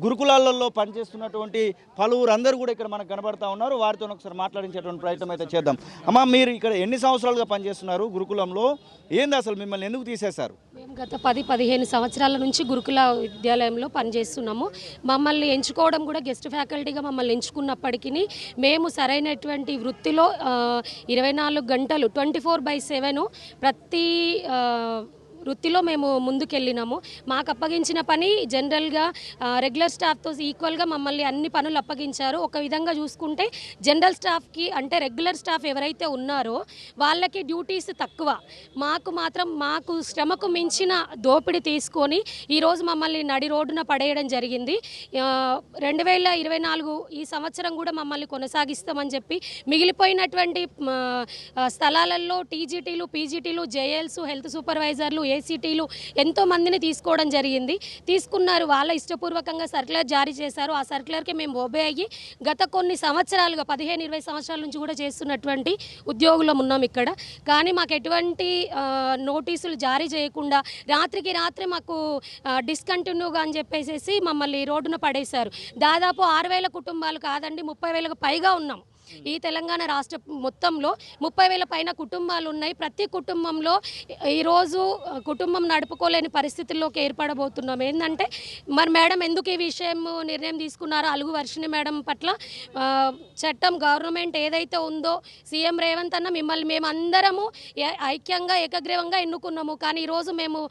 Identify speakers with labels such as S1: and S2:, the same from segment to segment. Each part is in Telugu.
S1: గురుకులాలలో పనిచేస్తున్నటువంటి పలువురు అందరూ కూడా ఇక్కడ మనకు కనబడతా ఉన్నారు. వారితో ఒకసారి మాట్లాడించేటువంటి ప్రయత్నం అయితే చేద్దాం. అమ్మ, మీరు ఇక్కడ ఎన్ని సంవత్సరాలుగా పనిచేస్తున్నారు గురుకులంలో? ఏంది అసలు మిమ్మల్ని ఎందుకు తీసేశారు?
S2: మేము గత 10-15 సంవత్సరాల నుంచి గురుకుల విద్యాలయంలో పనిచేస్తున్నాము. మమ్మల్ని ఎంచుకోవడం కూడా గెస్ట్ ఫ్యాకల్టీగా మమ్మల్ని ఎంచుకున్నప్పటికీ మేము సరైనటువంటి వృత్తిలో 24 గంటలు 24/7 ప్రతి వృత్తిలో మేము ముందుకెళ్ళినాము. మాకు అప్పగించిన పని జనరల్గా రెగ్యులర్ స్టాఫ్తో ఈక్వల్గా మమ్మల్ని అన్ని పనులు అప్పగించారు. ఒక విధంగా చూసుకుంటే జనరల్ స్టాఫ్కి అంటే రెగ్యులర్ స్టాఫ్ ఎవరైతే ఉన్నారో వాళ్ళకి డ్యూటీస్ తక్కువ, మాకు శ్రమకు మించిన దోపిడీ తీసుకొని ఈరోజు మమ్మల్ని నడి రోడ్డున పడేయడం జరిగింది. 2024 ఈ సంవత్సరం కూడా మమ్మల్ని కొనసాగిస్తామని చెప్పి మిగిలిపోయినటువంటి స్థలాలలో టీజీటీలు, పీజీటీలు, జేఎల్స్, హెల్త్ సూపర్వైజర్లు, ఏసీటీలు ఎంతో మందిని తీసుకోవడం జరిగింది. తీసుకున్నారు, వాళ్ళ ఇష్టపూర్వకంగా సర్క్యులర్ జారీ చేశారు. ఆ సర్క్యులర్కి మేము ఒబే అయ్యి గత కొన్ని సంవత్సరాలుగా 15-20 సంవత్సరాల నుంచి కూడా చేస్తున్నటువంటి ఉద్యోగులం ఉన్నాం ఇక్కడ. కానీ మాకు ఎటువంటి నోటీసులు జారీ చేయకుండా రాత్రికి రాత్రి మాకు డిస్కంటిన్యూగా అని చెప్పేసి మమ్మల్ని రోడ్డున పడేశారు. దాదాపు 6,000 కుటుంబాలు కాదండి, 30,000కు పైగా ఉన్నాం. ఈ తెలంగాణ రాష్ట్ర మొత్తంలో 30,000 పైన కుటుంబాలు ఉన్నాయి. ప్రతి కుటుంబంలో ఈరోజు కుటుంబం నడుపుకోలేని పరిస్థితుల్లోకి ఏర్పడబోతున్నాం. ఏంటంటే మరి మేడం ఎందుకు ఈ విషయం నిర్ణయం తీసుకున్నారో, అలుగు వర్షిణి మేడం పట్ల చట్టం గవర్నమెంట్ ఏదైతే ఉందో, సీఎం రేవంత్ అన్న మిమ్మల్ని మేమందరము ఐక్యంగా ఏకగ్రీవంగా ఎన్నుకున్నాము. కానీ ఈరోజు మేము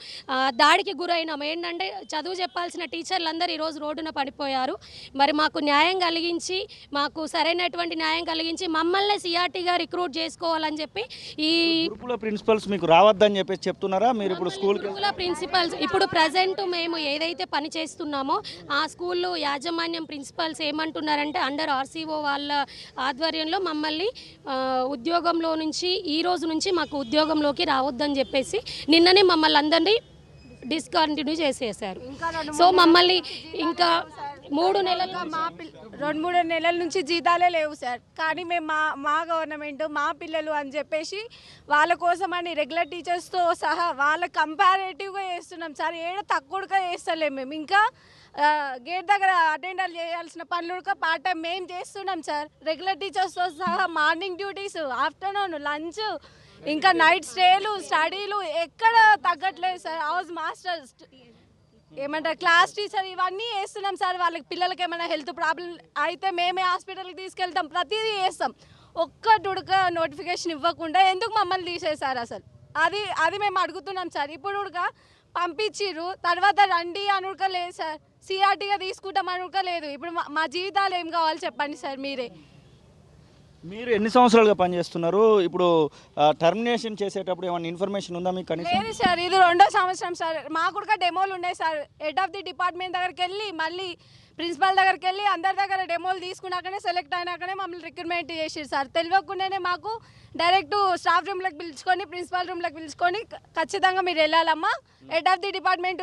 S2: దాడికి గురైనాము. ఏంటంటే చదువు చెప్పాల్సిన టీచర్లు అందరూ ఈరోజు రోడ్డున పడిపోయారు. మరి మాకు న్యాయం కలిగించి, మాకు సరైనటువంటి న్యాయం కలిగించి మమ్మల్ని సిఆర్టీగా రిక్రూట్ చేసుకోవాలని చెప్పి ఈ
S1: గురుకుల ప్రిన్సిపల్స్ మీకు రావద్దని చెప్పేసి చెప్తున్నారా? మీరు ఇప్పుడు
S2: గురుకుల ప్రిన్సిపల్స్ ఇప్పుడు ప్రజెంట్ మేము ఏదైతే పని చేస్తున్నామో ఆ స్కూల్లో యాజమాన్యం ప్రిన్సిపల్స్ ఏమంటున్నారంటే అండర్ ఆర్సీఓ వాళ్ళ ఆధ్వర్యంలో మమ్మల్ని ఉద్యోగంలో నుంచి ఈ రోజు నుంచి మాకు ఉద్యోగంలోకి రావద్దని చెప్పేసి నిన్ననే మమ్మల్ని అందరినీ డిస్కంటిన్యూ చేసేసారు. సో మమ్మల్ని ఇంకా 3 నెలలు
S3: 2-3 నెలల నుంచి జీతాలే లేవు సార్. కానీ మేము మా గవర్నమెంట్ మా పిల్లలు అని చెప్పేసి వాళ్ళ కోసం అని రెగ్యులర్ టీచర్స్తో సహా వాళ్ళ కంపారేటివ్గా చేస్తున్నాం సార్. తక్కువగా చేస్తలేము మేము. ఇంకా గేట్ దగ్గర అటెండర్ చేయాల్సిన పనులు కూడా పార్ట్ టైం మేము చేస్తున్నాం సార్. రెగ్యులర్ టీచర్స్తో సహా మార్నింగ్ డ్యూటీస్, ఆఫ్టర్నూన్ లంచ్, ఇంకా నైట్ స్టేలు, స్టడీలు ఎక్కడ తగ్గట్లేదు సార్. హౌస్ మాస్టర్, ఏమంటారు క్లాస్ టీచర్, ఇవన్నీ వేస్తున్నాం సార్. వాళ్ళకి పిల్లలకి ఏమైనా హెల్త్ ప్రాబ్లం అయితే మేమే హాస్పిటల్కి తీసుకెళ్తాం, ప్రతిదీ చేస్తాం. ఒక్కడుక నోటిఫికేషన్ ఇవ్వకుండా ఎందుకు మమ్మల్ని తీసేశారు అసలు? అది మేము అడుగుతున్నాం సార్. ఇప్పుడు ఉడక పంపించిర్రు, తర్వాత రండి అనుక లేదు సార్. సిఆర్టీగా తీసుకుంటాం అనుక లేదు. ఇప్పుడు మా జీవితాలు ఏం కావాలి చెప్పండి సార్ మీరే.
S1: మీరు ఎన్ని సంవత్సరాలుగా పనిచేస్తున్నారు? ఇప్పుడు టర్మినేషన్ చేసేటప్పుడు ఏమైనా ఇన్ఫర్మేషన్ ఉందా మీకు? కనీసం
S3: లేదు సార్, ఇది 2వ సంవత్సరం సార్. మాకు కూడా డెమోలు ఉన్నాయి sir. Head of the department దగ్గరికి వెళ్ళి మళ్ళీ ప్రిన్సిపాల్ దగ్గరికి వెళ్ళి అందరి దగ్గర డెమోలు తీసుకున్నాకనే సెలెక్ట్ అయినాకనే మమ్మల్ని రిక్రూట్మెంట్ చేసారు సార్. తెలియకుండానే మాకు డైరెక్ట్ స్టాఫ్ రూమ్లోకి పిలుచుకొని, ప్రిన్సిపాల్ రూమ్లోకి పిలుచుకొని ఖచ్చితంగా మీరు వెళ్ళాలమ్మా, హెడ్ ఆఫ్ ది డిపార్ట్మెంట్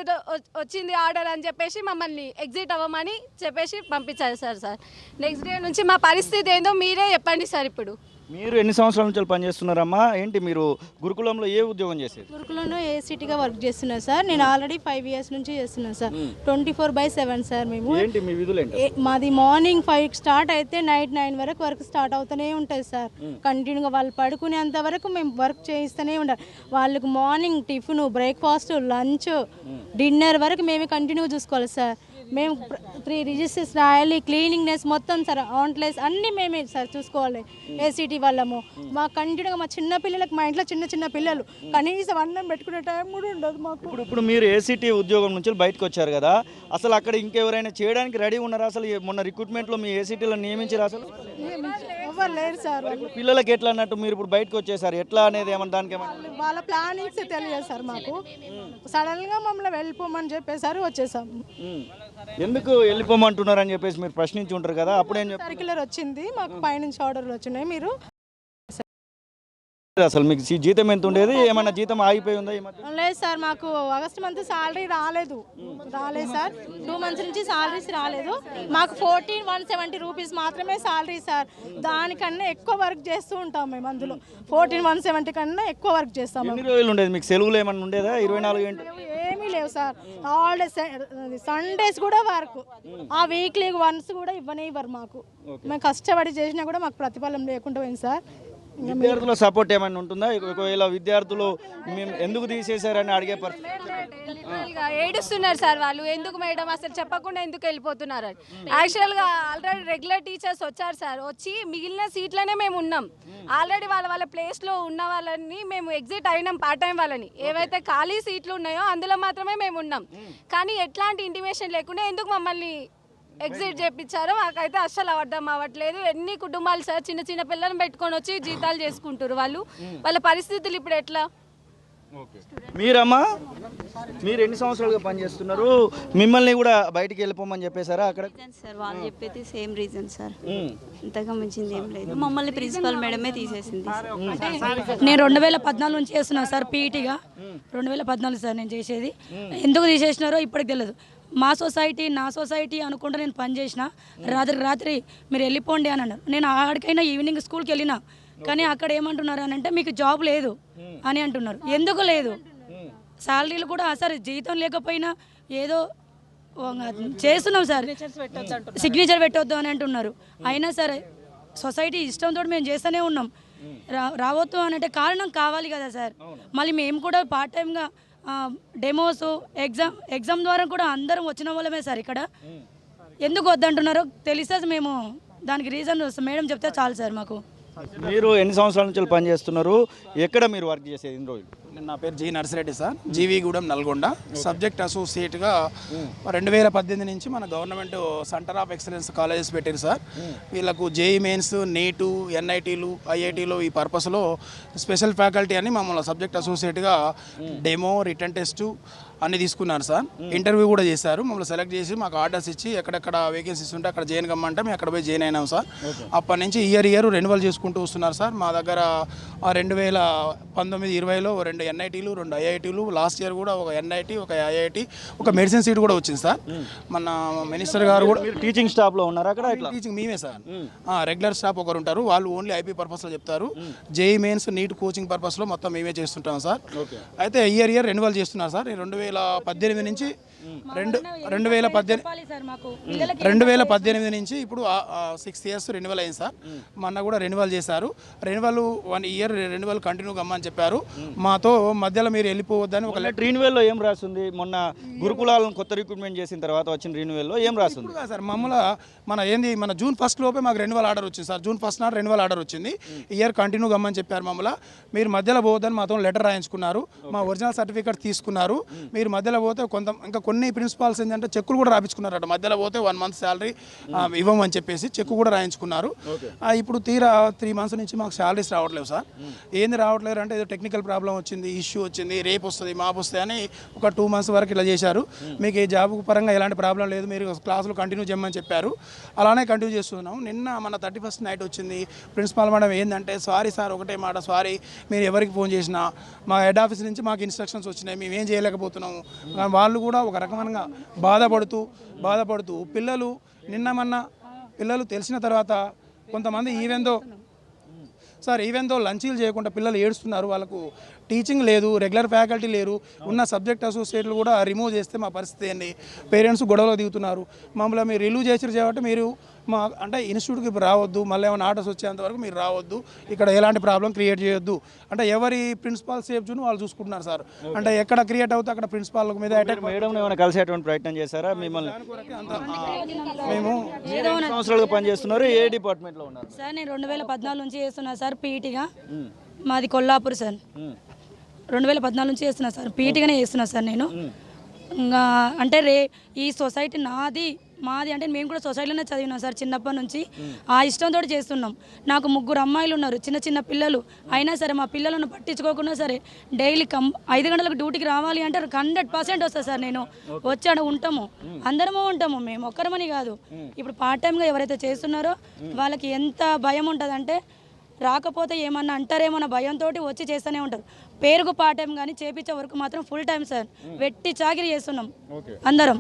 S3: వచ్చింది ఆర్డర్ అని చెప్పేసి మమ్మల్ని ఎగ్జిట్ అవ్వమని చెప్పేసి పంపించారు సార్. నెక్స్ట్ డే నుంచి మా పరిస్థితి ఏందో మీరే చెప్పండి సార్. ఇప్పుడు
S1: మీరు ఎన్ని సంవత్సరాల నుంచి పనిచేస్తున్నారమ్మా? ఏంటి మీరు గురుకులంలో ఏ ఉద్యోగం చేసేది?
S4: గురుకులంలో ఏసీటీగా వర్క్ చేస్తున్నాను సార్. నేను ఆల్రెడీ 5 years నుంచి చేస్తున్నాను సార్. 24/7 సార్. మేము
S1: ఏంటి మీ విధులు ఏంటి?
S4: మాది మార్నింగ్ 5 స్టార్ట్ అయితే నైట్ 9 వరకు వర్క్ స్టార్ట్ అవుతూనే ఉంటుంది సార్. కంటిన్యూగా వాళ్ళు పడుకునేంత వరకు మేము వర్క్ చేయిస్తూనే ఉండాలి. వాళ్ళకి morning tiffin, breakfast, lunch, dinner వరకు మేమే కంటిన్యూ చూసుకోవాలి సార్. మేము 3 రిజిస్టర్స్ రాయాలి, క్లీనింగ్నెస్ మొత్తం సార్, ఆన్లెస్ అన్నీ మేమే సార్ చూసుకోవాలి. ఏసీటీ వాళ్ళము మా కంటిన్యూగా మా చిన్న పిల్లలకు, మా ఇంట్లో చిన్న పిల్లలు కనీసం అన్నం పెట్టుకునే టైం కూడా ఉండదు మాకు.
S1: ఇప్పుడు మీరు ఏసీటీ ఉద్యోగం నుంచి బయటకు వచ్చారు కదా, అసలు అక్కడ ఇంకెవరైనా చేయడానికి రెడీ ఉన్నారా? అసలు మొన్న రిక్రూట్మెంట్లో మీ ఏసీటీలో నియమించారు? అసలు
S4: ఎవరు లేరు సార్.
S1: పిల్లలకి ఎట్లా అన్నట్టు మీరు ఇప్పుడు బయటకు వచ్చేసారు, ఎట్లా అనేది ఏమన్నా దానికి ఏమన్నా
S4: వాళ్ళ ప్లానింగ్స్ తెలియదు సార్ మాకు. సడన్గా మమ్మల్ని వెళ్ళిపోమని చెప్పేసారు, వచ్చేసాం.
S1: ఎందుకు వెళ్ళిపోమంటున్నారు అని చెప్పేసి మీరు ప్రశ్నించి ఉంటారు కదా, అప్పుడేం
S4: సర్క్యులర్ వచ్చింది మాకు, పైనుంచి ఆర్డర్లు వచ్చినాయి. మీరు
S1: అసలు మీకు జీతం ఎంత ఉండేది? ఏమన్నా జీతం ఆగిపోయి ఉందా?
S4: లేదు సార్, మాకు ఆగస్ట్ మంత్ సాలరీ రాలేదు సార్. 2 months నుంచి సాలరీస్ రాలేదు. మాకు 14,170 రూపీస్ మాత్రమే సాలరీ సార్. దానికన్నా ఎక్కువ వర్క్ చేస్తూ ఉంటాం మేము. అందులో 14,170 కన్నా ఎక్కువ వర్క్ చేస్తాం.
S1: ఎన్ని రోజులు ఉండేది మీకు? సెలవులు ఏమన్నా ఉండేదా? 24 గంటలు
S4: ఏమీ లేవు సార్. హాలిడేస్ సండేస్ కూడా వర్క్, ఆ వీక్లీ వన్స్ కూడా ఇవ్వరు మాకు. మేము కష్టపడి చేసినా కూడా మాకు ప్రతిఫలం లేకుండా పోయింది సార్.
S1: విద్యార్థుల సపోర్ట్ ఏమైనా ఉంటుందా? ఒకవేళ విద్యార్థులు మేము ఎందుకు తీసేశారని అడిగే
S3: ఏడుస్తున్నారు సార్ వాళ్ళు, ఎందుకు మేడం అసలు చెప్పకుండా ఎందుకు వెళ్ళిపోతున్నారు. యాక్చువల్గా ఆల్రెడీ రెగ్యులర్ టీచర్స్ వచ్చారు సార్, వచ్చి మిగిలిన సీట్లనే మేము ఉన్నాం. ఆల్రెడీ వాళ్ళ ప్లేస్లో ఉన్న వాళ్ళని మేము ఎగ్జిట్ అయినాం, పార్ట్ టైం వాళ్ళని. ఏవైతే ఖాళీ సీట్లు ఉన్నాయో అందులో మాత్రమే మేము ఉన్నాం. కానీ ఎట్లాంటి ఇంటిమేషన్ లేకుండా ఎందుకు మమ్మల్ని ఎగ్జిట్ చేయించారో మాకైతే అస్సలు అర్థం అవ్వట్లేదు. ఎన్ని కుటుంబాలు సార్ చిన్న చిన్న పిల్లల్ని పెట్టుకొని వచ్చి జీతాలు చేసుకుంటారు వాళ్ళు, వాళ్ళ పరిస్థితులు ఇప్పుడు ఎట్లా?
S1: మీరమ్మా, మీరు ఎన్ని సంవత్సరాలుగా పనిచేస్తున్నారు? మిమ్మల్ని కూడా బయటికి వెళ్ళిపోమని చెప్పేశారా అక్కడ?
S5: సార్ వాళ్ళు చెప్పేది సేమ్ రీజన్ సార్, ఇంతగా మించింది ఏం లేదు. మమ్మల్ని ప్రిన్సిపల్ మేడమే తీసేసింది.
S6: నేను 2014 నుంచి చేస్తున్నాను సార్ పీఈటీగా. 2014 సార్ నేను చేసేది. ఎందుకు తీసేసినారో ఇప్పటికి తెలియదు. మా సొసైటీ నా సొసైటీ అనుకుంటూ నేను పనిచేసిన. రాత్రి మీరు వెళ్ళిపోండి అని అన్నారు. నేను ఆడికైనా ఈవినింగ్ స్కూల్కి వెళ్ళినా, కానీ అక్కడ ఏమంటున్నారు అని అంటే మీకు జాబ్ లేదు అని అంటున్నారు. ఎందుకు లేదు? శాలరీలు కూడా సరే జీతం లేకపోయినా ఏదో చేస్తున్నాం సార్, సిగ్నేచర్ పెట్టొద్దు అని అంటున్నారు. అయినా సరే సొసైటీ ఇష్టంతో మేము చేస్తూనే ఉన్నాం. రావద్దు అని అంటే కారణం కావాలి కదా సార్. మళ్ళీ మేము కూడా పార్ట్ టైంగా డెమోస్ ఎగ్జామ్ ద్వారా కూడా అందరం వచ్చిన వాళ్ళమే సార్. ఇక్కడ ఎందుకు వద్దంటున్నారో తెలిస్తే మేము దానికి రీజన్ మేడం చెప్తే చాలు సార్ మాకు.
S1: మీరు ఎన్ని సంవత్సరాల నుంచి పనిచేస్తున్నారు? ఎక్కడ మీరు వర్క్ చేసేది ఇన్ని రోజులు?
S7: నా పేరు G Narsireddy sir, Jeevigudem Nalgonda. Subject అసోసియేట్గా 2018 నుంచి మన government centre of excellence colleges పెట్టారు సార్. వీళ్ళకు జేఈ మెయిన్స్, నీటు, ఎన్ఐటీలు, ఐఐటీలు ఈ పర్పస్లో స్పెషల్ ఫ్యాకల్టీ అని మమ్మల్ని సబ్జెక్ట్ అసోసియేట్గా డెమో, రిటర్న్ టెస్టు అన్నీ తీసుకున్నారు సార్. ఇంటర్వ్యూ కూడా చేశారు. మమ్మల్ని సెలెక్ట్ చేసి మాకు ఆర్డర్స్ ఇచ్చి ఎక్కడెక్కడ వేకెన్సీస్ ఉంటే అక్కడ జాయిన్ కమ్మంటే మేము అక్కడ పోయి జాయిన్ అయినాం సార్. అప్పటి నుంచి ఇయర్ రెన్యువల్ చేసుకుంటూ వస్తున్నారు సార్. మా దగ్గర 2019-20లో 2 ఎన్ఐటీలు, 2 ఐఐటీలు, లాస్ట్ ఇయర్ కూడా ఒక ఎన్ఐటీ, ఒక ఐఐటీ, ఒక మెడిసిన్ సీట్ కూడా వచ్చింది సార్. మన మినిస్టర్ గారు కూడా
S1: టీచింగ్ స్టాఫ్లో ఉన్నారు అక్కడ?
S7: టీచింగ్ మేమే సార్. రెగ్యులర్ స్టాఫ్ ఒకరు ఉంటారు, వాళ్ళు ఓన్లీ ఐపీ పర్పస్లో చెప్తారు. జేఈ మెయిన్స్, నీట్ కోచింగ్ పర్పస్లో మొత్తం మేమే చేస్తుంటాం సార్. అయితే ఇయర్ రెన్యువల్ చేస్తున్నారు సార్. 2018 నుంచి 2018 నుంచి ఇప్పుడు 6 ఇయర్స్ రెన్యువల్ అయింది సార్. మొన్న కూడా రెన్యువల్ చేశారు. రెన్యువల్ 1 ఇయర్ రెన్యువల్ కంటిన్యూ కమ్మని చెప్పారు. మాతో మధ్యలో మీరు వెళ్ళిపోవద్దని ఒక
S1: రీన్యువల్లో ఏం రాస్తుంది? మొన్న గురుకులాలను కొత్త రిక్రూట్మెంట్ చేసిన తర్వాత వచ్చిన రీన్యువల్లో ఏం రాస్తుంది
S7: సార్? మన జూన్ 1 లోపే మాకు రెన్యువల్ ఆర్డర్ వచ్చింది సార్. జూన్ 1 నాడు రెన్యువల్ ఆర్డర్ వచ్చింది. ఇయర్ కంటిన్యూ కమ్మని చెప్పారు మమ్మల్ని. మీరు మధ్యలో పోవద్దని మాతో లెటర్ రాయించుకున్నారు, మా ఒరిజినల్ సర్టిఫికేట్ తీసుకున్నారు. మీరు మధ్యలో పోతే ఇంకా కొన్ని ప్రిన్సిపాల్స్ ఏంటంటే చెక్కులు కూడా రాయించుకున్నారట. మధ్యలో పోతే 1 మంత్ శాలరీ ఇవ్వమని చెప్పేసి చెక్కు కూడా రాయించుకున్నారు. ఇప్పుడు తీరా 3 మంత్స్ నుంచి మాకు శాలరీస్ రావట్లేవు సార్. ఏంది రావట్లేదు అంటే ఏదో టెక్నికల్ ప్రాబ్లం వచ్చింది, ఇష్యూ వచ్చింది, రేపు వస్తుంది, మాపు వస్తుంది అని ఒక 2 మంత్స్ వరకు ఇలా చేశారు. మీకు ఈ జాబ్ పరంగా ఎలాంటి ప్రాబ్లం లేదు, మీరు క్లాసులు కంటిన్యూ చేయమని చెప్పారు. అలానే కంటిన్యూ చేస్తున్నాం. నిన్న మన 31st నైట్ వచ్చింది. ప్రిన్సిపాల్ మేడం ఏంటంటే, సారీ సార్, ఒకటే మాట, సారీ, మీరు ఎవరికి ఫోన్ చేసినా మా హెడ్ ఆఫీస్ నుంచి మాకు ఇన్స్ట్రక్షన్స్ వచ్చినాయి, మేము ఏం చేయలేకపోతున్నాము. వాళ్ళు కూడా ఒక రకమైన బాధపడుతూ పిల్లలు తెలిసిన తర్వాత కొంతమంది ఈవెన్ దో లంచీలు చేయకుండా పిల్లలు ఏడుస్తున్నారు. వాళ్ళకు టీచింగ్ లేదు, రెగ్యులర్ ఫ్యాకల్టీ లేరు, ఉన్న సబ్జెక్ట్ అసోసియేట్లు కూడా రిమూవ్ చేస్తే మా పరిస్థితి ఏంటి? పేరెంట్స్ గొడవలో దిగుతున్నారు. మమ్మల్ని మీరు రిలీవ్ చేసారు కాబట్టి మీరు అంటే ఇన్స్టిట్యూట్కి రావద్దు, మళ్ళీ ఏమైనా ఆర్డర్స్ వచ్చేంతవరకు మీరు రావద్దు, ఇక్కడ ఎలాంటి ప్రాబ్లం క్రియేట్ చేయొద్దు అంటే ఎవరి ప్రిన్సిపాల్ సేఫ్ను వాళ్ళు చూసుకుంటున్నారు సార్. అంటే ఎక్కడ క్రియేట్ అవుతే అక్కడ ప్రిన్సిపాల్ మీద అటాక్.
S1: మేడం ఏమైనా కలిసేటువంటి ప్రయత్నం చేశారా మిమ్మల్ని? మేము సంవత్సరాలుగా పనిచేస్తున్నారు, ఏ డిపార్ట్మెంట్లో ఉన్నారు
S6: సార్? నేను 2014 నుంచి చేస్తున్నా సార్ పీఈటీగా. మాది కొల్లాపూర్ సార్. 2014 నుంచి చేస్తున్నా సార్, పీఈటీగానే చేస్తున్నా సార్ నేను. ఇంకా అంటే ఈ సొసైటీ మాది అంటే మేము కూడా సొసైటీలోనే చదివినాం సార్ చిన్నప్పటి నుంచి. ఆ ఇష్టంతో చేస్తున్నాం. నాకు 3 అమ్మాయిలు ఉన్నారు, చిన్న పిల్లలు. అయినా సరే మా పిల్లలను పట్టించుకోకుండా సరే డైలీ 5 గంటలకు డ్యూటీకి రావాలి అంటే 100% వస్తా సార్. నేను వచ్చాడు అందరము ఉంటాము, మేము ఒక్కరమని కాదు. ఇప్పుడు పార్ట్ టైంగా ఎవరైతే చేస్తున్నారో వాళ్ళకి ఎంత భయం ఉంటుందంటే రాకపోతే ఏమన్నా అంటారేమన్న భయంతో వచ్చి చేస్తూనే ఉంటారు. పేరుకు పార్ట్ టైం కానీ చేపించే వరకు మాత్రం ఫుల్ టైం సార్. వెట్టి చాకిరీ చేస్తున్నాం అందరం.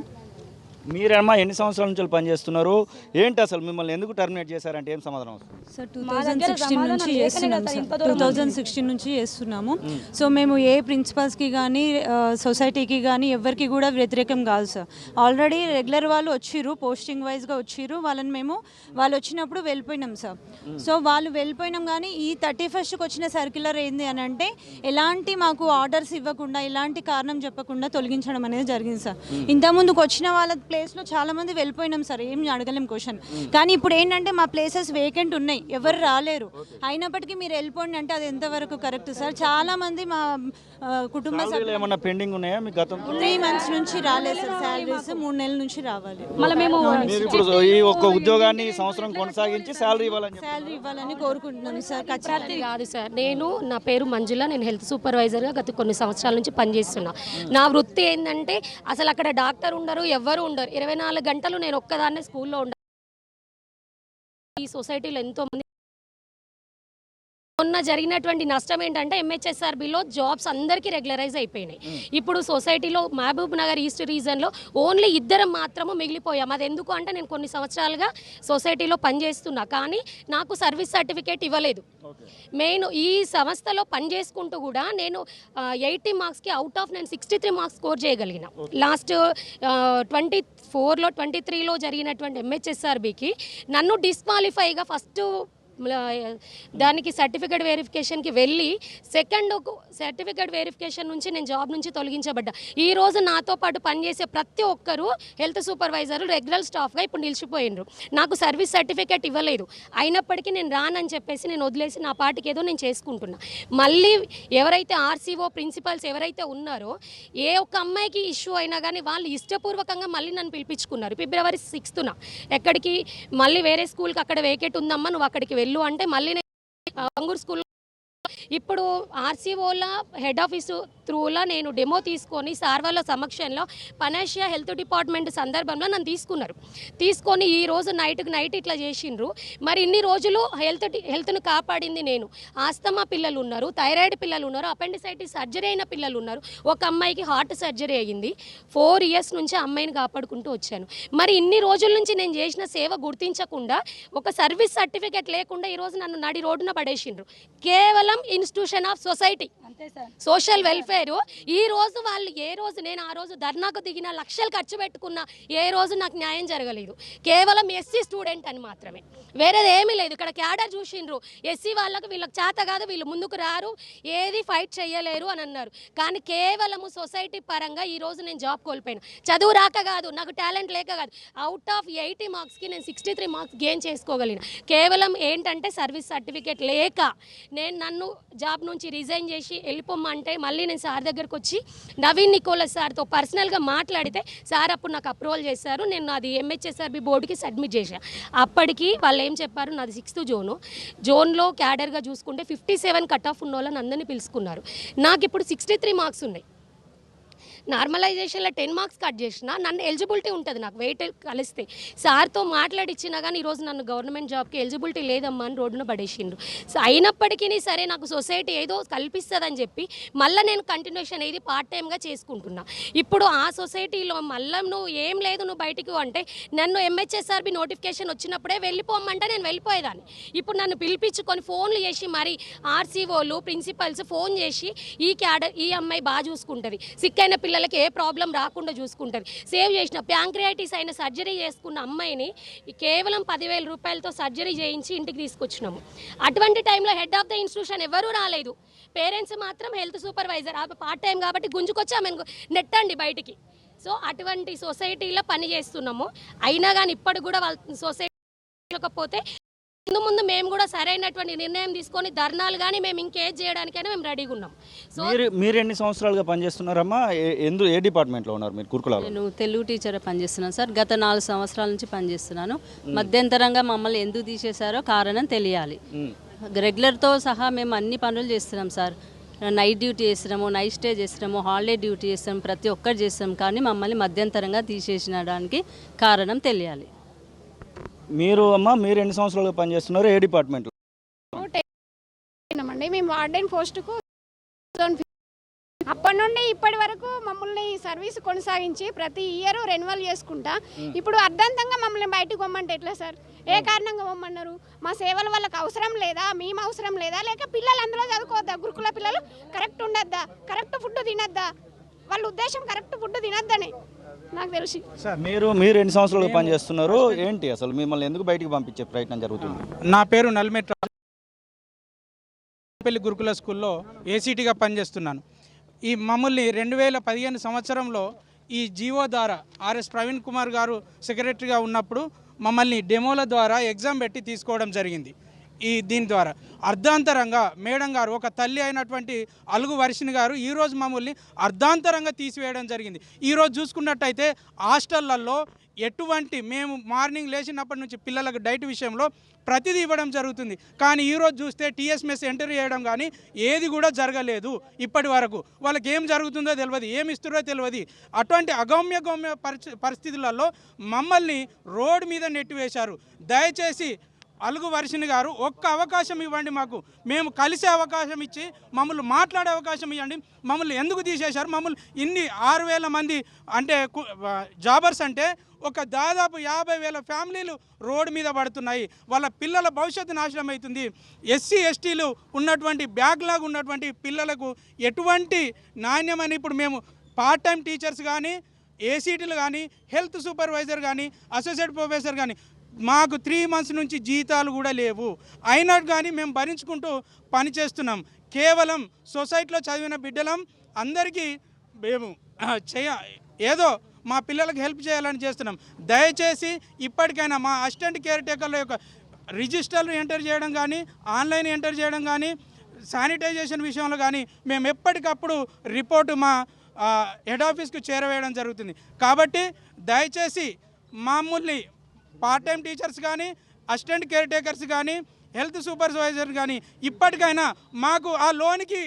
S1: మీరమ్మా ఎన్ని సంవత్సరాల నుంచి పనిచేస్తున్నారు? ఏంటి అసలు మిమ్మల్ని ఎందుకు టర్మినేట్ చేశారంటే ఏం సమాధానం వస్తుంది?
S8: సార్ 2016 నుంచి చేస్తున్నాం సార్. 2016 నుంచి చేస్తున్నాము. సో మేము ఏ ప్రిన్సిపల్స్కి కానీ సొసైటీకి కానీ ఎవరికి కూడా వ్యతిరేకం కాదు సార్. ఆల్రెడీ రెగ్యులర్ వాళ్ళు వచ్చిర్రు, పోస్టింగ్ వైజ్గా వచ్చిర్రు. వాళ్ళు వచ్చినప్పుడు వెళ్ళిపోయినాం సార్. సో వాళ్ళు వెళ్ళిపోయినాం. కానీ ఈ 31st వచ్చిన సర్క్యులర్ ఏంది అని అంటే ఎలాంటి మాకు ఆర్డర్స్ ఇవ్వకుండా, ఎలాంటి కారణం చెప్పకుండా తొలగించడం అనేది జరిగింది సార్. ఇంతకుముందుకు వచ్చిన వాళ్ళ ప్లేస్లో చాలామంది వెళ్ళిపోయినాం సార్, ఏం అడగలేం క్వశ్చన్. కానీ ఇప్పుడు ఏంటంటే మా ప్లేసెస్ వేకెంట్ ఉన్నాయి, ఎవరు రాలేరు. అయినప్పటికీ మీరు వెళ్ళిపోండి అంటే అది ఎంతవరకు కరెక్ట్ సార్? చాలామంది మా కుటుంబ సభ్యులు
S1: ఏమన్నా పెండింగ్ ఉన్నాయా మీ గతం?
S8: 3 months నుంచి రాలేదు సార్. శాలరీస్ 3 నెలల నుంచి రావాలి.
S1: మీరు ఇప్పుడు ఈ ఒక్క ఉద్యోగాన్ని ఈ సంవత్సరం కొనసాగించి శాలరీ
S8: ఇవ్వాలని కోరుకుంటున్నాను సార్. ఖచ్చితంగా
S2: కాదు సార్, నా పేరు మంజుల, నేను హెల్త్ సూపర్వైజర్గా గత కొన్ని సంవత్సరాల నుంచి పనిచేస్తున్నా. నా వృత్తి ఏంటంటే అసలు అక్కడ డాక్టర్ ఉండరు, ఎవ్వరు ఉండరు. 24 గంటలు నేను ఒక్కదాన్నే స్కూల్లో ఉండాలి. ఈ సొసైటీలో ఎంతోమంది మొన్న జరిగినటువంటి నష్టం ఏంటంటే MHSRBలో జాబ్స్ అందరికీ రెగ్యులరైజ్ అయిపోయినాయి. ఇప్పుడు సొసైటీలో మహబూబ్ నగర్ ఈస్ట్ రీజన్లో ఓన్లీ 2 మాత్రము మిగిలిపోయాం. అది ఎందుకు అంటే నేను కొన్ని సంవత్సరాలుగా సొసైటీలో పనిచేస్తున్నా, కానీ నాకు సర్వీస్ సర్టిఫికేట్ ఇవ్వలేదు. మెయిన్ ఈ సంస్థలో పనిచేసుకుంటూ కూడా నేను 80 మార్క్స్కి అవుట్ ఆఫ్ నేను 63 మార్క్స్ స్కోర్ చేయగలిగిన. లాస్ట్ 24లో 23లో జరిగినటువంటి MHSRBకి నన్ను డిస్క్వాలిఫైగా ఫస్ట్ దానికి సర్టిఫికేట్ వెరిఫికేషన్కి వెళ్ళి సెకండ్ సర్టిఫికేట్ వెరిఫికేషన్ నుంచి నేను జాబ్ నుంచి తొలగించబడ్డా. ఈరోజు నాతో పాటు పనిచేసే ప్రతి ఒక్కరూ హెల్త్ సూపర్వైజర్లు రెగ్యులర్ స్టాఫ్గా ఇప్పుడు నిలిచిపోయినరు. నాకు సర్వీస్ సర్టిఫికేట్ ఇవ్వలేదు. అయినప్పటికీ నేను రానని చెప్పేసి నేను వదిలేసి నా పాటికి ఏదో నేను చేసుకుంటున్నా. మళ్ళీ ఎవరైతే RCO ప్రిన్సిపల్స్ ఎవరైతే ఉన్నారో ఏ ఒక్క అమ్మాయికి ఇష్యూ అయినా కానీ వాళ్ళు ఇష్టపూర్వకంగా మళ్ళీ నన్ను పిలిపించుకున్నారు. February 6th ఎక్కడికి మళ్ళీ వేరే స్కూల్కి అక్కడ వేకెట్ ఉందమ్మా, నువ్వు అక్కడికి వెళ్ళు అంటే మళ్ళీ అంగూర్ స్కూల్ ఇప్పుడు RCOల హెడ్ ఆఫీసు త్రూలా నేను డెమో తీసుకొని సార్ వాళ్ళ సమక్షంలో పనేషియా హెల్త్ డిపార్ట్మెంట్ సందర్భంలో నన్ను తీసుకొని ఈ రోజు నైట్ ఇట్లా చేసిండ్రు. మరి ఇన్ని రోజులు హెల్త్ను కాపాడింది నేను. ఆస్తమా పిల్లలు ఉన్నారు, థైరాయిడ్ పిల్లలు ఉన్నారు, అపెండిసైటిస్ సర్జరీ అయిన పిల్లలు ఉన్నారు. ఒక అమ్మాయికి హార్ట్ సర్జరీ అయ్యింది. 4 years నుంచి అమ్మాయిని కాపాడుకుంటూ వచ్చాను. మరి ఇన్ని రోజుల నుంచి నేను చేసిన సేవ గుర్తించకుండా ఒక సర్వీస్ సర్టిఫికేట్ లేకుండా ఈరోజు నన్ను నడి రోడ్డున పడేసిండ్రు. కేవలం institution of society, social welfare. ఈ రోజు వాళ్ళు ఏ రోజు నేను ఆ రోజు ధర్నాకు దిగిన, లక్షలు ఖర్చు పెట్టుకున్న, ఏ రోజు నాకు న్యాయం జరగలేదు. కేవలం SC స్టూడెంట్ అని మాత్రమే, వేరేది ఏమీ లేదు. ఇక్కడ క్యాడర్ చూసిండ్రు, SC వీళ్ళకి చేత కాదు, వీళ్ళు ముందుకు రారు, ఏది ఫైట్ చేయలేరు అని అన్నారు. కానీ కేవలము సొసైటీ పరంగా ఈ రోజు నేను జాబ్ కోల్పోయాను. చదువు రాక కాదు, నాకు టాలెంట్ లేక కాదు. అవుట్ ఆఫ్ 80 మార్క్స్కి నేను 63 మార్క్స్ గెయిన్ చేసుకోగలిగిన. కేవలం ఏంటంటే సర్వీస్ సర్టిఫికేట్ లేక నన్ను జాబ్ నుంచి రిజైన్ చేసి వెళ్ళిపోమంటే మళ్ళీ నేను సార్ దగ్గరకు వచ్చి నవీన్ నికోలస్ సార్తో పర్సనల్గా మాట్లాడితే సార్ అప్పుడు నాకు అప్రూవల్ చేశారు. నేను అది MHSRB బోర్డుకి సబ్మిట్ చేశాను. అప్పటికి వాళ్ళు ఏం చెప్పారు, నాది 6th జోన్లో క్యాడర్గా చూసుకుంటే 57 కట్ ఆఫ్ ఉన్న వాళ్ళని అందరినీ పిలుచుకున్నారు. నాకు ఇప్పుడు 63 మార్క్స్ ఉన్నాయి. నార్మలైజేషన్లో 10 మార్క్స్ కట్ చేసినా నన్ను ఎలిజిబిలిటీ ఉంటుంది, నాకు వెయిట్ కలిస్తే. సార్తో మాట్లాడిచ్చినా కానీ ఈరోజు నన్ను గవర్నమెంట్ జాబ్కి ఎలిజిబిలిటీ లేదమ్మా అని రోడ్డున పడేసిండ్రు. సో అయినప్పటికీ సరే నాకు సొసైటీ ఏదో కల్పిస్తుందని చెప్పి మళ్ళీ నేను కంటిన్యూషన్ ఏది పార్ట్ టైమ్గా చేసుకుంటున్నా. ఇప్పుడు ఆ సొసైటీలో మళ్ళీ నువ్వు ఏం లేదు, నువ్వు బయటికి అంటే నన్ను MHSRB నోటిఫికేషన్ వచ్చినప్పుడే వెళ్ళిపోమంటే నేను వెళ్ళిపోయేదాన్ని. ఇప్పుడు నన్ను పిలిపించుకొని ఫోన్లు చేసి మరి RCOలు ప్రిన్సిపల్స్ ఫోన్ చేసి ఈ అమ్మాయి బాగా చూసుకుంటుంది, సిక్కైన పిల్లలకి ఏ ప్రాబ్లం రాకుండా చూసుకుంటుంది, సేవ్ చేసిన ప్యాంక్రియాటిస్ అయిన సర్జరీ చేసుకున్న అమ్మాయిని కేవలం 10,000 రూపాయలతో సర్జరీ చేయించి ఇంటికి తీసుకొచ్చినాము. అటువంటి టైంలో హెడ్ ఆఫ్ ద ఇన్స్టిట్యూషన్ ఎవరూ రాలేదు. పేరెంట్స్ మాత్రం హెల్త్ సూపర్వైజర్ పార్ట్ టైం కాబట్టి గుంజుకొచ్చి ఆమె నెట్టండి బయటికి. సో అటువంటి సొసైటీలో పని చేస్తున్నాము. అయినా కానీ ఇప్పటికి కూడా వాళ్ళ సొసైటీ లేకపోతే ముందు మేము కూడా సరైనటువంటి నిర్ణయం తీసుకొని ధర్నాలు కానీ మేము ఇంకేజ్ చేయడానికైనా మేము రెడీగా ఉన్నాం. సో
S1: మీరు ఎన్ని సంవత్సరాలుగా పనిచేస్తున్నారమ్మా? ఏ డిపార్ట్మెంట్లో ఉన్నారు మీరు? కుర్కులాలో.
S9: నేను తెలుగు టీచర్ పనిచేస్తున్నాను సార్. గత 4 సంవత్సరాల నుంచి పనిచేస్తున్నాను. మధ్యంతరంగా మమ్మల్ని ఎందుకు తీసేశారో కారణం తెలియాలి. రెగ్యులర్తో సహా మేము అన్ని పనులు చేస్తున్నాం సార్. నైట్ డ్యూటీ చేస్తున్నాము, నైట్ స్టే చేస్తున్నాము, హాలిడే డ్యూటీ చేస్తున్నాము, ప్రతి ఒక్కటి చేస్తున్నాం. కానీ మమ్మల్ని మధ్యంతరంగా తీసేసినడానికి కారణం తెలియాలి.
S1: మీరు ఎన్ని సంవత్సరాలుగా పనిచేస్తున్నారు? ఏ డిపార్ట్మెంట్లో?
S3: 10 మేము వార్డెన్ పోస్టుకు అప్పటి నుండి ఇప్పటి వరకు మమ్మల్ని సర్వీస్ కొనసాగించి ప్రతి ఇయర్ రెన్యువల్ చేసుకుంటా ఇప్పుడు అర్ధంతంగా మమ్మల్ని బయటకు పొమ్మంటే ఎట్లా సార్? ఏ కారణంగా పొమ్మన్నారు? మా సేవలు వాళ్ళకి అవసరం లేదా? మేము అవసరం లేదా? లేక పిల్లలు అందులో చదువుకోవద్దా? గురుకుల పిల్లలు కరెక్ట్ ఉండద్దా? కరెక్ట్ ఫుడ్ తినద్దా? వాళ్ళ ఉద్దేశం కరెక్ట్ ఫుడ్ తినద్దని నాకు తెలిసి.
S1: సార్ మీరు ఎన్ని సంవత్సరాలుగా పనిచేస్తున్నారు? ఏంటి అసలు మిమ్మల్ని ఎందుకు బయటికి పంపించే ప్రయత్నం జరుగుతుంది?
S10: నా పేరు నల్మెట్ పెళ్లి గురుకుల స్కూల్లో ఏసీటీగా పనిచేస్తున్నాను. ఈ మమ్మల్ని 2015 సంవత్సరంలో ఈ జీవో ద్వారా ఆర్ఎస్ ప్రవీణ్ కుమార్ గారు సెక్రటరీగా ఉన్నప్పుడు మమ్మల్ని డెమోల ద్వారా ఎగ్జామ్ పెట్టి తీసుకోవడం జరిగింది. దీని ద్వారా అర్ధాంతరంగా మేడం గారు, ఒక తల్లి అయినటువంటి అలుగు వర్షిణి గారు ఈరోజు మమ్మల్ని అర్ధాంతరంగా తీసివేయడం జరిగింది. ఈరోజు చూసుకున్నట్టయితే హాస్టళ్లలో మేము మార్నింగ్ లేచినప్పటి నుంచి పిల్లలకు డైట్ విషయంలో ప్రతిదీ ఇవ్వడం జరుగుతుంది. కానీ ఈరోజు చూస్తే టీఎస్ మెస్ ఎంటర్ చేయడం కానీ ఏది కూడా జరగలేదు. ఇప్పటి వరకు వాళ్ళకి ఏం జరుగుతుందో తెలియదు, ఏమి ఇస్తారో తెలియదు. అటువంటి అగమ్య పరిస్థితులలో మమ్మల్ని రోడ్డు మీద నెట్టివేశారు. దయచేసి అలుగు వర్షిణి గారు ఒక్క అవకాశం ఇవ్వండి, మాకు మేము కలిసే అవకాశం ఇచ్చి మమ్మల్ని మాట్లాడే అవకాశం ఇవ్వండి. మమ్మల్ని ఎందుకు తీసేశారు? మమ్మల్ని ఇన్ని 6,000 మంది అంటే జాబర్స్ అంటే ఒక దాదాపు 50,000 ఫ్యామిలీలు రోడ్డు మీద పడుతున్నాయి. వాళ్ళ పిల్లల భవిష్యత్తు నాశనం అవుతుంది. ఎస్సీ ఎస్టీలు ఉన్నటువంటి బ్యాక్లాగ్ ఉన్నటువంటి పిల్లలకు ఎటువంటి నాణ్యమని ఇప్పుడు మేము పార్ట్ టైం టీచర్స్ కానీ, ఏసీటీలు కానీ, హెల్త్ సూపర్వైజర్ కానీ, అసోసియేట్ ప్రొఫెసర్ కానీ మాకు 3 months నుంచి జీతాలు కూడా లేవు. అయినట్టు కానీ మేము భరించుకుంటూ పనిచేస్తున్నాం. కేవలం సొసైటీలో చదివిన బిడ్డలం అందరికీ మేము ఏదో మా పిల్లలకు హెల్ప్ చేయాలని చేస్తున్నాం. దయచేసి ఇప్పటికైనా మా అసిస్టెంట్ కేర్ టేకర్ల యొక్క రిజిస్టర్లు ఎంటర్ చేయడం కానీ, ఆన్లైన్ ఎంటర్ చేయడం కానీ, శానిటైజేషన్ విషయంలో కానీ మేము ఎప్పటికప్పుడు రిపోర్టు మా హెడ్ ఆఫీస్కి చేరవేయడం జరుగుతుంది. కాబట్టి దయచేసి మామూలు పార్ట్ టైం టీచర్స్ కానీ, అసిస్టెంట్ కేర్ టేకర్స్ కానీ, హెల్త్ సూపర్వైజర్ కానీ ఇప్పటికైనా మాకు ఆ లోన్కి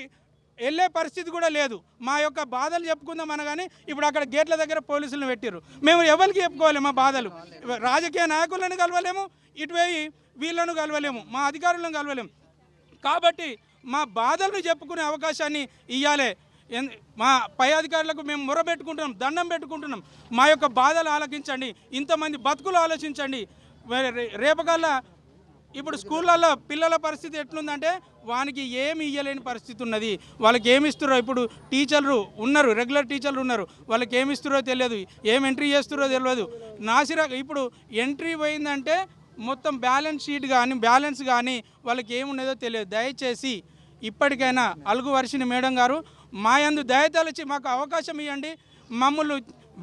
S10: వెళ్ళే పరిస్థితి కూడా లేదు. మా యొక్క బాధలు చెప్పుకుందాం అనగానే ఇప్పుడు అక్కడ గేట్ల దగ్గర పోలీసులను పెట్టారు. మేము ఎవరికి చెప్పుకోవాలి మా బాధలు? రాజకీయ నాయకులను కలవలేము, ఇటువైపు వీళ్ళను కలవలేము, మా అధికారులను కలవలేము. కాబట్టి మా బాధలను చెప్పుకునే అవకాశాన్ని ఇవ్వాలి. మా పై అధికారులకు మేము మొరబెట్టుకుంటున్నాం, దండం పెట్టుకుంటున్నాం. మా యొక్క బాధలు ఆలకించండి, ఇంతమంది బతుకులు ఆలోచించండి. రేపకల్లా ఇప్పుడు స్కూళ్ళల్లో పిల్లల పరిస్థితి ఎట్లుందంటే వానికి ఏమి ఇవ్వలేని పరిస్థితి ఉన్నది. వాళ్ళకి ఏమి ఇస్తారో ఇప్పుడు టీచర్లు ఉన్నారు, రెగ్యులర్ టీచర్లు ఉన్నారు, వాళ్ళకి ఏమి ఇస్తారో తెలియదు, ఏం ఎంట్రీ చేస్తారో తెలియదు. ఇప్పుడు ఎంట్రీ పోయిందంటే మొత్తం బ్యాలెన్స్ షీట్ కానీ బ్యాలెన్స్ కానీ వాళ్ళకి ఏమున్నదో తెలియదు. దయచేసి ఇప్పటికైనా అలుగు వర్షిణి మేడం గారు మా యందు దయతలచి మాకు అవకాశం ఇవ్వండి, మమ్మల్ని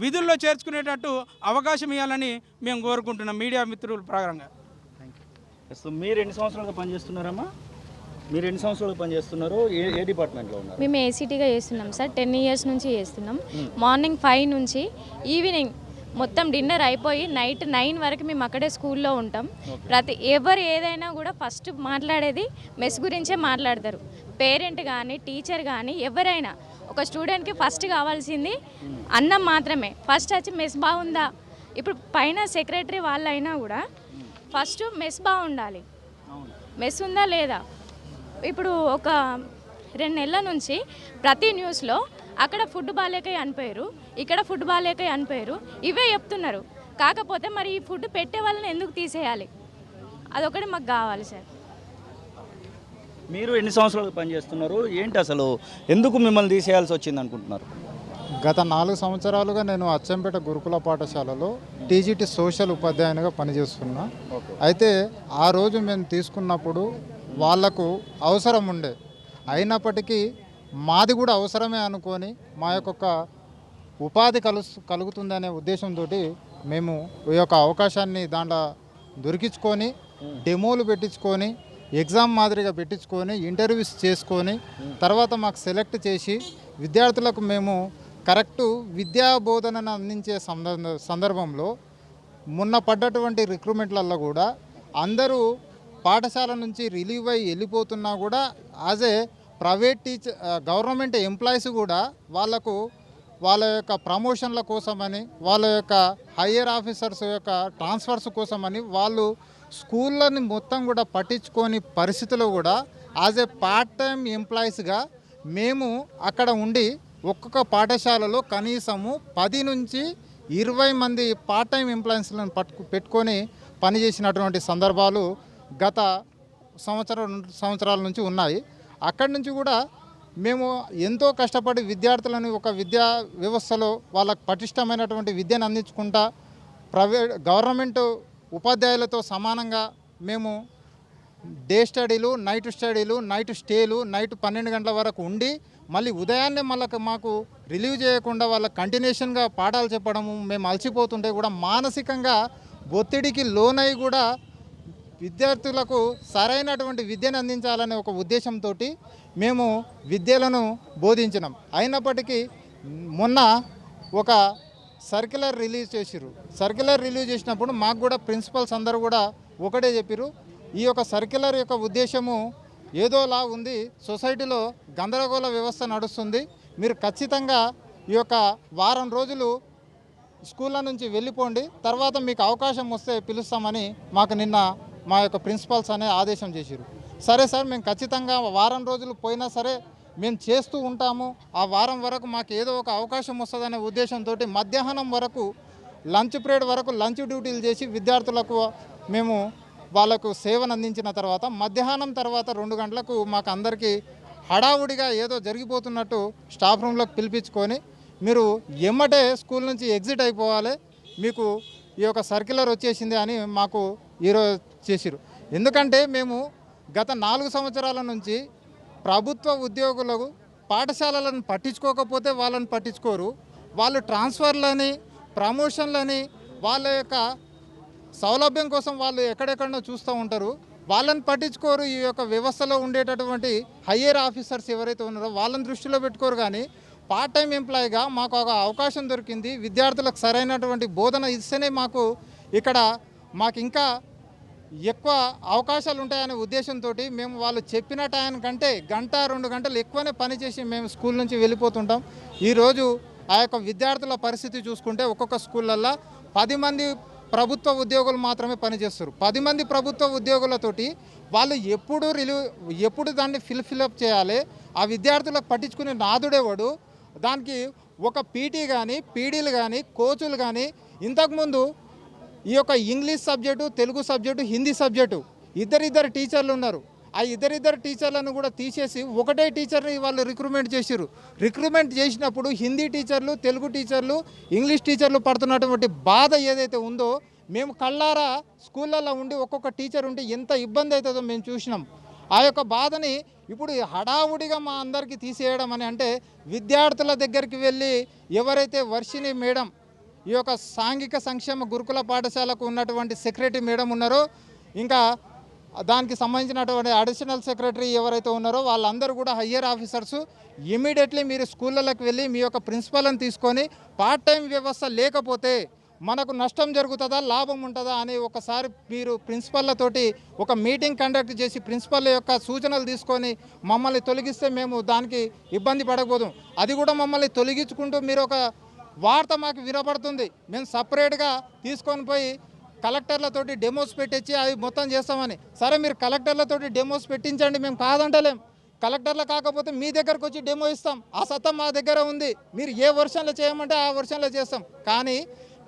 S10: విధుల్లో చేర్చుకునేటట్టు అవకాశం ఇవ్వాలని మేము కోరుకుంటున్నాం మీడియా మిత్రుల ప్రకారంగా.
S1: మీరు ఎన్ని సంవత్సరాలుగా పనిచేస్తున్నారమ్మా? మీరు ఎన్ని సంవత్సరాలు పనిచేస్తున్నారు? ఏ డిపార్ట్మెంట్లో ఉన్నారు?
S11: మేము ఏసీటీగా చేస్తున్నాం సార్. 10 years నుంచి చేస్తున్నాం. మార్నింగ్ 5 నుంచి ఈవినింగ్ మొత్తం డిన్నర్ అయిపోయి నైట్ 9 వరకు మేము అక్కడే స్కూల్లో ఉంటాం. ఎవరు ఏదైనా కూడా ఫస్ట్ మాట్లాడేది మెస్ గురించే మాట్లాడతారు. పేరెంట్ కానీ టీచర్ కానీ ఎవరైనా ఒక స్టూడెంట్కి ఫస్ట్ కావాల్సింది అన్నం మాత్రమే. ఫస్ట్ వచ్చి మెస్ బాగుందా, ఇప్పుడు పైన సెక్రటరీ వాళ్ళైనా కూడా ఫస్ట్ మెస్ బాగుండాలి, మెస్ ఉందా లేదా. ఇప్పుడు ఒక 2 నెలల నుంచి ప్రతి న్యూస్లో అక్కడ ఫుడ్ బాగాలేక అనిపోయారు, ఇక్కడ ఫుడ్ బాగాలేక అనిపోయారు, ఇవే చెప్తున్నారు. కాకపోతే మరి ఈ ఫుడ్ పెట్టే వాళ్ళని ఎందుకు తీసేయాలి, అదొకటి మాకు కావాలి సార్.
S1: మీరు ఎన్ని సంవత్సరాలు పనిచేస్తున్నారు? ఏంటి అసలు ఎందుకు మిమ్మల్ని తీసేయాల్సి వచ్చింది అనుకుంటున్నారు?
S12: గత 4 సంవత్సరాలుగా నేను అచ్చంపేట గురుకుల పాఠశాలలో టీజీటీ సోషల్ ఉపాధ్యాయునిగా పనిచేస్తున్నా. అయితే ఆ రోజు మేము తీసుకున్నప్పుడు వాళ్లకు అవసరం ఉండే, అయినప్పటికీ మాది కూడా అవసరమే అనుకొని మా యొక్క ఉపాధి కలుగుతుందనే ఉద్దేశంతో మేము ఈ యొక్క అవకాశాన్ని దాంట్లో దొరికించుకొని డెమోలు పెట్టించుకొని ఎగ్జామ్ మాదిరిగా పెట్టించుకొని ఇంటర్వ్యూస్ చేసుకొని తర్వాత మాకు సెలెక్ట్ చేసి విద్యార్థులకు మేము కరెక్టు విద్యా బోధనను అందించే సందర్భంలో మొన్న పడ్డటువంటి రిక్రూట్మెంట్లలో కూడా అందరూ పాఠశాల నుంచి రిలీవ్ అయ్యి వెళ్ళిపోతున్నా కూడా as a private government employees కూడా వాళ్ళకు వాళ్ళ యొక్క ప్రమోషన్ల కోసమని వాళ్ళ యొక్క హయ్యర్ ఆఫీసర్స్ యొక్క ట్రాన్స్ఫర్స్ కోసమని వాళ్ళు స్కూళ్ళని మొత్తం కూడా పట్టించుకొని పరిస్థితిలో కూడా యాజ్ ఏ పార్ట్ టైం ఎంప్లాయీస్గా మేము అక్కడ ఉండి ఒక్కొక్క పాఠశాలలో కనీసము 10 నుంచి 20 మంది పార్ట్ టైం ఎంప్లాయీస్లను పెట్టుకొని పనిచేసినటువంటి సందర్భాలు గత సంవత్సరాల నుంచి ఉన్నాయి. అక్కడి నుంచి కూడా మేము ఎంతో కష్టపడి విద్యార్థులను ఒక విద్యా వ్యవస్థలో వాళ్ళకు పటిష్టమైనటువంటి విద్యను అందించుకుంటా గవర్నమెంట్ ఉపాధ్యాయులతో సమానంగా మేము డే స్టడీలు, నైట్ స్టడీలు, నైట్ స్టేలు, నైట్ 12 గంటల వరకు ఉండి మళ్ళీ ఉదయాన్నే మాకు రిలీవ్ చేయకుండా వాళ్ళ కంటిన్యూషన్గా పాఠాలు చెప్పడము, మేము అలసిపోతుంటే కూడా మానసికంగా ఒత్తిడికి లోనై కూడా విద్యార్థులకు సరైనటువంటి విద్యను అందించాలనే ఒక ఉద్దేశంతో మేము విద్యలను బోధించినాం. అయినప్పటికీ మొన్న ఒక సర్క్యులర్ రిలీజ్ చేసిరు. సర్క్యులర్ రిలీజ్ చేసినప్పుడు మాకు కూడా ప్రిన్సిపల్స్ అందరూ కూడా ఒకటే చెప్పిరు, ఈ యొక్క సర్క్యులర్ యొక్క ఉద్దేశము ఏదోలా ఉంది, సొసైటీలో గందరగోళ వ్యవస్థ నడుస్తుంది, మీరు ఖచ్చితంగా ఈ యొక్క వారం రోజులు స్కూళ్ళ నుంచి వెళ్ళిపోండి, తర్వాత మీకు అవకాశం వస్తే పిలుస్తామని మాకు నిన్న మా యొక్క ప్రిన్సిపల్స్ అనే ఆదేశం చేసిరు. సరే సార్, మేము ఖచ్చితంగా వారం రోజులు పోయినా సరే మేము చేస్తూ ఉంటాము, ఆ వారం వరకు మాకు ఏదో ఒక అవకాశం వస్తుందనే ఉద్దేశంతో మధ్యాహ్నం వరకు లంచ్ పీరియడ్ వరకు లంచ్ డ్యూటీలు చేసి విద్యార్థులకు మేము వాళ్ళకు సేవను అందించిన తర్వాత మధ్యాహ్నం తర్వాత 2 గంటలకు మాకు అందరికీ హడావుడిగా ఏదో జరిగిపోతున్నట్టు స్టాఫ్ రూమ్లోకి పిలిపించుకొని మీరు ఎమ్మటే స్కూల్ నుంచి ఎగ్జిట్ అయిపోవాలి, మీకు ఈ యొక్క సర్క్యులర్ వచ్చేసింది అని మాకు ఈరోజు చేసిరు. ఎందుకంటే మేము గత 4 సంవత్సరాల నుంచి ప్రభుత్వ ఉద్యోగులకు పాఠశాలలను పట్టించుకోకపోతే వాళ్ళని పట్టించుకోరు, వాళ్ళు ట్రాన్స్ఫర్లని, ప్రమోషన్లని, వాళ్ళ యొక్క సౌలభ్యం కోసం వాళ్ళు ఎక్కడెక్కడో చూస్తూ ఉంటారు, వాళ్ళని పట్టించుకోరు. ఈ యొక్క వ్యవస్థలో ఉండేటటువంటి హయ్యర్ ఆఫీసర్స్ ఎవరైతే ఉన్నారో వాళ్ళని దృష్టిలో పెట్టుకోరు. కానీ పార్ట్ టైం ఎంప్లాయీగా మాకు ఒక అవకాశం దొరికింది, విద్యార్థులకు సరైనటువంటి బోధన ఇస్తేనే మాకు ఇంకా ఎక్కువ అవకాశాలు ఉంటాయనే ఉద్దేశంతో మేము వాళ్ళు చెప్పిన టైం కంటే 1-2 గంటలు ఎక్కువనే పనిచేసి మేము స్కూల్ నుంచి వెళ్ళిపోతుంటాం. ఈరోజు ఆ యొక్క విద్యార్థుల పరిస్థితి చూసుకుంటే ఒక్కొక్క స్కూళ్ళల్లో 10 మంది ప్రభుత్వ ఉద్యోగులు మాత్రమే పనిచేస్తారు. 10 మంది ప్రభుత్వ ఉద్యోగులతోటి వాళ్ళు ఎప్పుడు దాన్ని ఫిల్అప్ చేయాలి, ఆ విద్యార్థులకు పట్టించుకునే నాదుడేవాడు. దానికి ఒక పీటీ కానీ, పీడీలు కానీ, కోచులు కానీ, ఇంతకుముందు ఈ యొక్క English subject, Telugu subject, Hindi subject ఇద్దరు టీచర్లు ఉన్నారు. ఆ ఇద్దరు టీచర్లను కూడా తీసేసి ఒకటే టీచర్ని వాళ్ళు రిక్రూట్మెంట్ చేసిరు. రిక్రూట్మెంట్ చేసినప్పుడు హిందీ టీచర్లు, తెలుగు టీచర్లు, ఇంగ్లీష్ టీచర్లు పడుతున్నటువంటి బాధ ఏదైతే ఉందో మేము కళ్ళారా స్కూళ్ళల్లో ఉండి ఒక్కొక్క టీచర్ ఉంటే ఎంత ఇబ్బంది అవుతుందో మేము చూసినాం. ఆ యొక్క బాధని ఇప్పుడు హడావుడిగా మా అందరికీ తీసేయడం అని అంటే విద్యార్థుల దగ్గరికి వెళ్ళి ఎవరైతే వర్షిణి మేడం, ఈ యొక్క సాంఘిక సంక్షేమ గురుకుల పాఠశాలకు ఉన్నటువంటి సెక్రటరీ మేడం ఉన్నారో, ఇంకా దానికి సంబంధించినటువంటి అడిషనల్ సెక్రటరీ ఎవరైతే ఉన్నారో వాళ్ళందరూ కూడా హయ్యర్ ఆఫీసర్స్ ఇమీడియట్లీ మీరు స్కూళ్ళకి వెళ్ళి మీ యొక్క ప్రిన్సిపల్ని తీసుకొని పార్ట్ టైం వ్యవస్థ లేకపోతే మనకు నష్టం జరుగుతుందా, లాభం ఉంటుందా అని ఒకసారి మీరు ప్రిన్సిపల్లతోటి ఒక మీటింగ్ కండక్ట్ చేసి ప్రిన్సిపల్ యొక్క సూచనలు తీసుకొని మమ్మల్ని తొలగిస్తే మేము దానికి ఇబ్బంది పడకపోదాం. అది కూడా మమ్మల్ని తొలగించుకుంటూ మీరు ఒక వార్త మాకు వినపడుతుంది, మేము సపరేట్గా తీసుకొని పోయి కలెక్టర్లతోటి డెమోస్ పెట్టించి అవి మొత్తం చేస్తామని. సరే, మీరు కలెక్టర్లతోటి డెమోస్ పెట్టించండి, మేము కాదంటలేం. కలెక్టర్లు కాకపోతే మీ దగ్గరకు వచ్చి డెమో ఇస్తాం, ఆ సత్తా మా దగ్గర ఉంది. మీరు ఏ వర్షన్లో చేయమంటే ఆ వర్షన్లో చేస్తాం. కానీ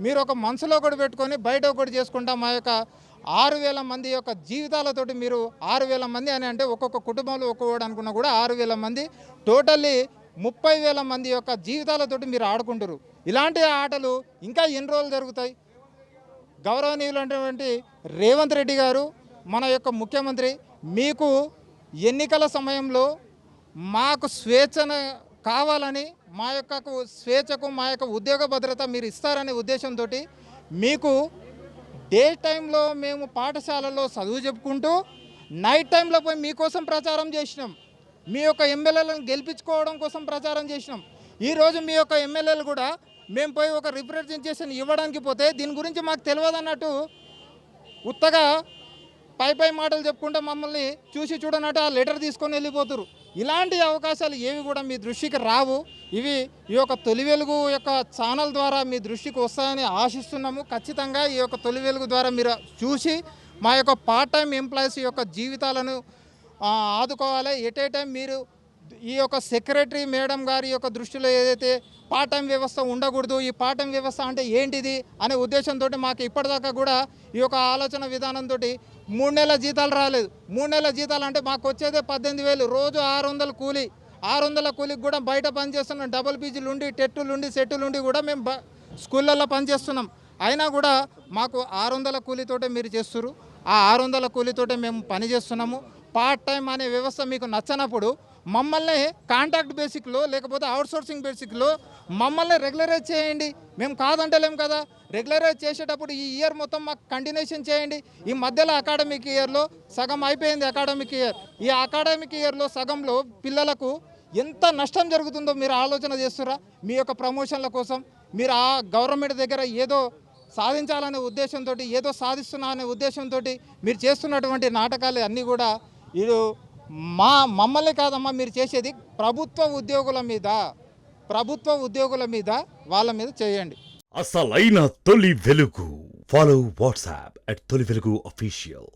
S12: మీరు ఒక మనసులో ఒకటి పెట్టుకొని బయట ఒకటి చేసుకుంటాం. మా యొక్క 6,000 మంది యొక్క జీవితాలతోటి మీరు 6,000 మంది అని అంటే ఒక్కొక్క కుటుంబంలో ఒక్కొక్కటి అనుకున్నా కూడా 6,000 మంది, టోటల్లీ 30,000 మంది యొక్క జీవితాలతోటి మీరు ఆడుకుంటారు. ఇలాంటి ఆటలు ఇంకా ఎన్ని రోజులు జరుగుతాయి? గౌరవనీయులైనటువంటి రేవంత్ రెడ్డి గారు, మన యొక్క ముఖ్యమంత్రి, మీకు ఎన్నికల సమయంలో మాకు స్వేచ్ఛను కావాలని, మా యొక్క స్వేచ్ఛకు మా యొక్క ఉద్యోగ భద్రత మీరు ఇస్తారనే ఉద్దేశంతో మీకు డే టైంలో మేము పాఠశాలలో చదువు చెప్పుకుంటూ నైట్ టైంలో పోయి మీకోసం ప్రచారం చేసినాం. మీ యొక్క ఎమ్మెల్యేలను గెలిపించుకోవడం కోసం ప్రచారం చేసినాం. ఈరోజు మీ యొక్క ఎమ్మెల్యేలు కూడా మేము పోయి ఒక రిప్రజెంటేషన్ ఇవ్వడానికి పోతే దీని గురించి మాకు తెలియదు అన్నట్టు ఉత్తగా పై మాటలు చెప్పుకుంటే మమ్మల్ని చూసి చూడనట్టు ఆ లెటర్ తీసుకొని వెళ్ళిపోతారు. ఇలాంటి అవకాశాలు ఏవి కూడా మీ దృష్టికి రావు. ఇవి ఈ యొక్క తొలి వెలుగు యొక్క ఛానల్ ద్వారా మీ దృష్టికి వస్తాయని ఆశిస్తున్నాము. ఖచ్చితంగా ఈ యొక్క తొలి వెలుగు ద్వారా మీరు చూసి మా యొక్క పార్ట్ టైం ఎంప్లాయీస్ యొక్క జీవితాలను ఆదుకోవాలి. ఎట్ ఏ టైం మీరు
S13: ఈ యొక్క సెక్రటరీ మేడం గారి యొక్క దృష్టిలో ఏదైతే పార్ట్ టైం వ్యవస్థ ఉండకూడదు, ఈ పార్ట్ టైం వ్యవస్థ అంటే ఏంటిది అనే ఉద్దేశంతో మాకు ఇప్పటిదాకా కూడా ఈ యొక్క ఆలోచన విధానంతో 3 నెలల జీతాలు రాలేదు. 3 నెలల జీతాలు అంటే మాకు వచ్చేదే 18,000, రోజు 600 కూలీ. 600 కూలీకి కూడా బయట పనిచేస్తున్నాం. డబుల్ పీజీలు ఉండి, టెట్టులు ఉండి, సెట్టులు ఉండి కూడా మేము స్కూళ్ళల్లో పనిచేస్తున్నాం. అయినా కూడా మాకు 600 కూలీతోటే మీరు చేస్తున్నారు. ఆ 600 కూలీతోటే మేము పని చేస్తున్నాము. పార్ట్ టైం అనే వ్యవస్థ మీకు నచ్చనప్పుడు మమ్మల్ని కాంట్రాక్ట్ బేసిక్లో లేకపోతే అవుట్సోర్సింగ్ బేసిక్లో మమ్మల్ని రెగ్యులరైజ్ చేయండి. మేము కాదంటలేం కదా. రెగ్యులరైజ్ చేసేటప్పుడు ఈ ఇయర్ మొత్తం మాకు కంటిన్యూషన్ చేయండి. ఈ మధ్యలో అకాడమిక్ ఇయర్లో సగం అయిపోయింది. అకాడమిక్ ఇయర్, ఈ అకాడమిక్ ఇయర్లో సగంలో పిల్లలకు ఎంత నష్టం జరుగుతుందో మీరు ఆలోచన చేస్తురా? మీ యొక్క ప్రమోషన్ల కోసం మీరు ఆ గవర్నమెంట్ దగ్గర ఏదో సాధించాలనే ఉద్దేశంతో, ఏదో సాధిస్తున్నా అనే ఉద్దేశంతో మీరు చేస్తున్నటువంటి నాటకాలు అన్నీ కూడా ఇది మమ్మల్ని కాదమ్మా మీరు చేసేది ప్రభుత్వ ఉద్యోగుల మీద వాళ్ళ మీద చేయండి.
S14: అసలైన తొలి వెలుగు. ఫాలో వాట్సాప్ @తొలి వెలుగు official.